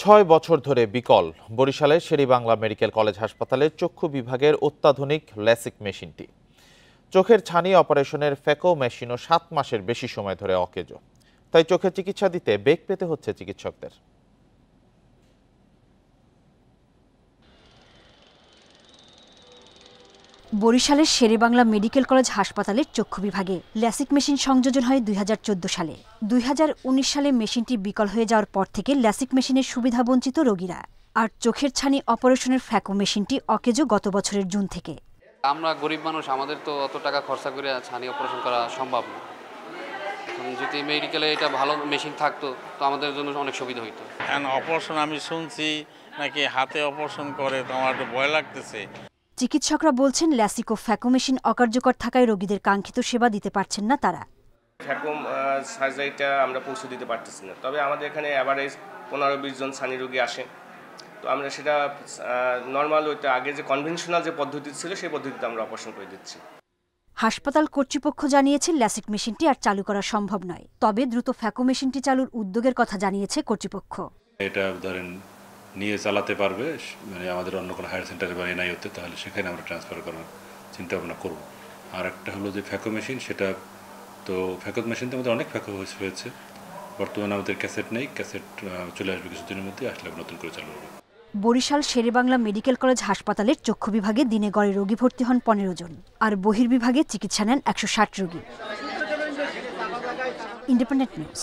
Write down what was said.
৬ বছর ধরে বিকল বরিশালের শেরেবাংলা মেডিকেল কলেজ হাসপাতালের চক্ষু বিভাগের অত্যাধুনিক ল্যাসিক মেশিনটি। চোখের ছানি অপারেশনের ফ্যাকো মেশিনও ৭ মাসের বেশি সময় ধরে অকেজো। তাই চোখের চিকিৎসা দিতে বেগ পেতে হচ্ছে চিকিৎসকদের। বরিশালের শেরেবাংলা মেডিকেল কলেজ হাসপাতালের চক্ষু বিভাগে ল্যাসিক মেশিন সংযোজন হয় ২০১৪ সালে। ২০১৯ সালে মেশিনটি বিকল হয়ে যাওয়ার পর থেকে ল্যাসিক মেশিনের সুবিধা বঞ্চিত রোগীরা। আর চোখের ছানি অপারেশনের ফ্যাকো মেশিনটি অকেজো গত বছরের জুন থেকে। আমরা গরিব মানুষ, আমাদের তো অত টাকা খরচা করে ছানি অপারেশন করা সম্ভব না। যদি মেডিকেলে এটা ভালো মেশিন থাকতো তো আমাদের জন্য অনেক সুবিধা হইতো। অপারেশন আমি শুনছি নাকি হাতে অপারেশন করে, তো আমার একটু ভয় লাগতেছে। চিকিৎসকরা বলছেন ল্যাসিক ও ফ্যাকো মেশিন অকার্যকর থাকায় রোগীদের কাঙ্ক্ষিত সেবা দিতে পারছেন না তারা। ফ্যাকো সার্জারিটা আমরা পৌঁছে দিতে পারতেছি না, তবে আমাদের এখানে অ্যাভারেজ ১৫-২০ জন ছানি রোগী আসে। তো আমরা সেটা নর্মাল ওইটা আগে যে কনভেনশনাল যে পদ্ধতি ছিল সেই পদ্ধতিতে আমরা অপারেশন করে দিচ্ছি। হাসপাতাল কর্তৃপক্ষ জানিয়েছে ল্যাসিক মেশিনটি আর চালু করা সম্ভব নয়, তবে দ্রুত ফ্যাকো মেশিনটি চালুর উদ্যোগের কথা জানিয়েছে কর্তৃপক্ষ। এটা ধরেন নিয়ে চালাতে পারবে, মানে আমাদের অন্য কোনো হায়ার সেন্টারে বা এনআইওতে, তাহলে সেখানে আমরা ট্রান্সফার করার চিন্তা ভাবনা করব। আর একটা হলো যে ফ্যাকো মেশিন, সেটা তো ফ্যাকো মেশিনতে আমাদের অনেক ফ্যাকো হয়েছে। বর্তমানে আমাদের ক্যাসেট নেই, ক্যাসেট চলে আসবে কিছুদিনের মধ্যে, আসলে নতুন করে চালু হবে। বরিশাল শেরেবাংলা মেডিকেল কলেজ হাসপাতালের চক্ষু বিভাগে দিনে গড়ে রোগী ভর্তি হন ১৫ জন, আর বহির্বিভাগে চিকিৎসা নেন ১৬০ রোগী। Independent news.